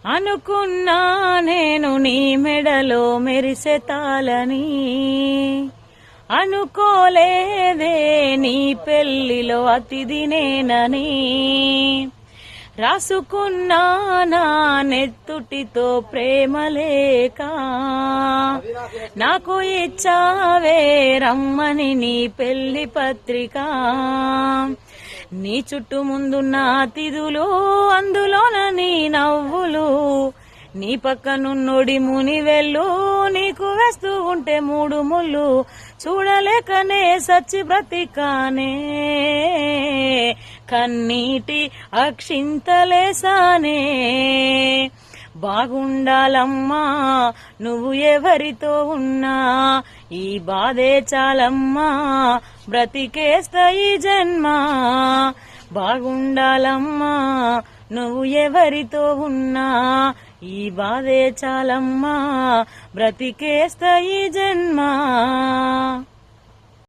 అనుకున్నా నేను నీ మెడలో మెరిసెతాలని, అనుకోలేదే నీ పెళ్లిలో అతిథినేనని. రాసుకున్నా నా నెత్తుటితో ప్రేమలేక, నాకు ఇచ్చావే రమ్మని నీ పెళ్లి పత్రిక. నీ చుట్టూ ముందున్న అతిథులు, అందులోన నీ నవ్వులు, నీ పక్కనున్నోడి మునివెళ్ళు, నీకు వేస్తూ ఉంటే మూడు ముళ్ళు. చూడలేకనే సచ్చి బ్రతికానే, కన్నీటి అక్షింతలేసానే. బాగుండాలమ్మా నువ్వు ఎవరితో ఉన్నా, ఈ బాధే చాలమ్మా బ్రతికేస్తా ఈ జన్మ. బాగుండాలమ్మా నువ్వు ఎవరితో ఉన్నా, ఈ బాధే చాలమ్మా బ్రతికేస్తా ఈ జన్మ.